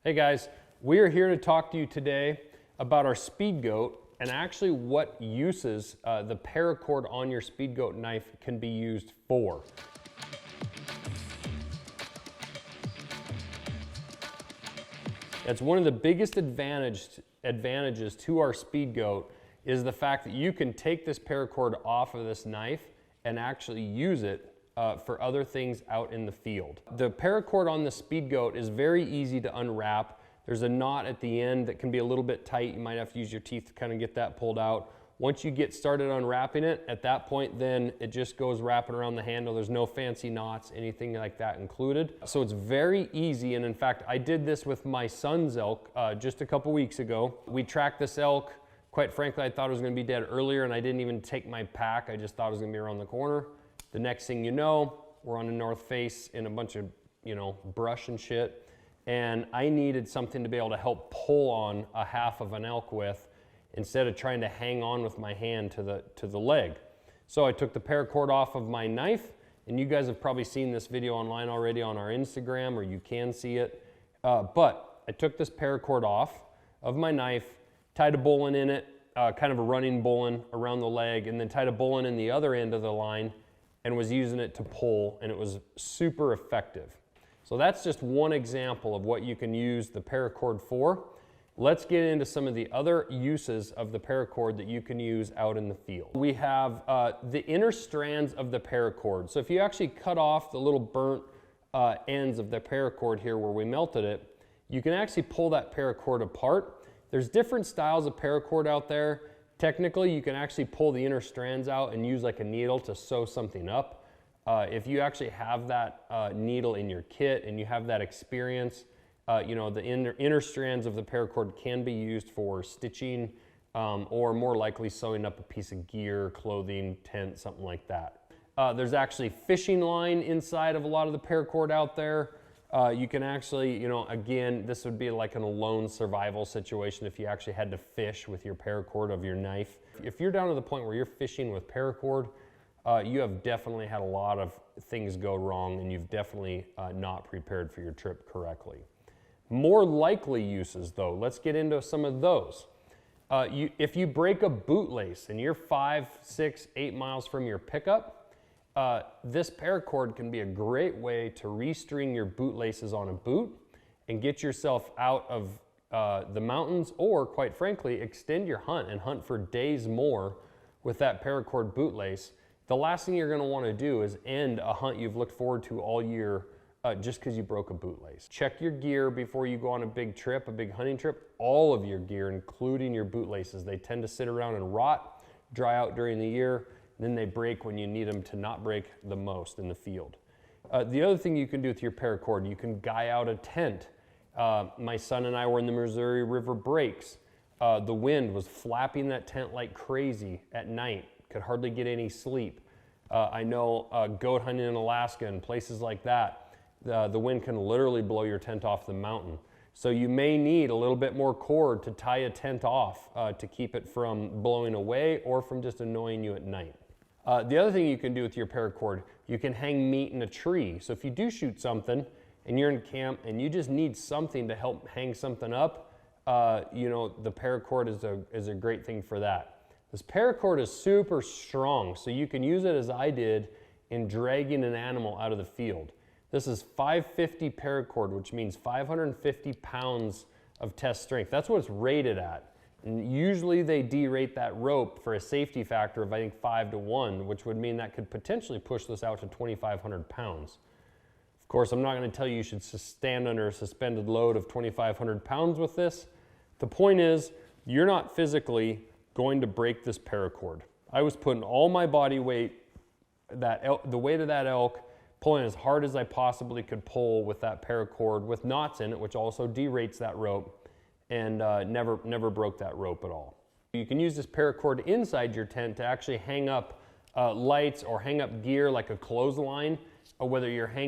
Hey guys, we are here to talk to you today about our Speedgoat and actually what uses the paracord on your Speedgoat knife can be used for. It's one of the biggest advantages to our Speedgoat is the fact that you can take this paracord off of this knife and actually use it for other things out in the field. The paracord on the Speedgoat is very easy to unwrap. There's a knot at the end that can be a little bit tight. You might have to use your teeth to kind of get that pulled out. Once you get started unwrapping it, at that point then it just goes wrapping around the handle. There's no fancy knots, anything like that included. So it's very easy, and in fact I did this with my son's elk just a couple weeks ago. We tracked this elk. Quite frankly, I thought it was going to be dead earlier, and I didn't even take my pack. I just thought it was going to be around the corner. The next thing you know, we're on the north face in a bunch of, brush and shit. And I needed something to be able to help pull on a half of an elk with instead of trying to hang on with my hand to the leg. So I took the paracord off of my knife, and you guys have probably seen this video online already on our Instagram, or you can see it. But I took this paracord off of my knife, tied a bowline in it, kind of a running bowline around the leg, and then tied a bowline in the other end of the line and was using it to pull, and it was super effective. So that's just one example of what you can use the paracord for. Let's get into some of the other uses of the paracord that you can use out in the field. We have the inner strands of the paracord. So if you actually cut off the little burnt ends of the paracord here where we melted it, you can actually pull that paracord apart. There's different styles of paracord out there. Technically, you can actually pull the inner strands out and use like a needle to sew something up. If you actually have that needle in your kit and you have that experience, the inner strands of the paracord can be used for stitching or more likely sewing up a piece of gear, clothing, tent, something like that. There's actually fishing line inside of a lot of the paracord out there. You can actually, again, this would be like an alone survival situation if you actually had to fish with your paracord of your knife. If you're down to the point where you're fishing with paracord, you have definitely had a lot of things go wrong, and you've definitely not prepared for your trip correctly. More likely uses though, let's get into some of those. If you break a bootlace and you're 5, 6, 8 miles from your pickup, this paracord can be a great way to restring your bootlaces on a boot and get yourself out of the mountains, or quite frankly, extend your hunt and hunt for days more with that paracord bootlace. The last thing you're going to want to do is end a hunt you've looked forward to all year just because you broke a bootlace. Check your gear before you go on a big trip, a big hunting trip. All of your gear, including your bootlaces, they tend to sit around and rot, dry out during the year. Then they break when you need them to not break the most in the field. The other thing you can do with your paracord, you can guy out a tent. My son and I were in the Missouri River breaks. The wind was flapping that tent like crazy at night. Could hardly get any sleep. I know goat hunting in Alaska and places like that, the wind can literally blow your tent off the mountain. So you may need a little bit more cord to tie a tent off to keep it from blowing away or from just annoying you at night. The other thing you can do with your paracord, you can hang meat in a tree. So if you do shoot something and you're in camp and you just need something to help hang something up, the paracord is a great thing for that. This paracord is super strong, so you can use it as I did in dragging an animal out of the field. This is 550 paracord, which means 550 pounds of test strength. That's what it's rated at. And usually they derate that rope for a safety factor of, I think, 5 to 1, which would mean that could potentially push this out to 2,500 pounds. Of course, I'm not going to tell you you should stand under a suspended load of 2,500 pounds with this. The point is, you're not physically going to break this paracord. I was putting all my body weight, the weight of that elk, pulling as hard as I possibly could pull with that paracord with knots in it, which also derates that rope, and never broke that rope at all. You can use this paracord inside your tent to actually hang up lights or hang up gear like a clothesline, or whether you're hanging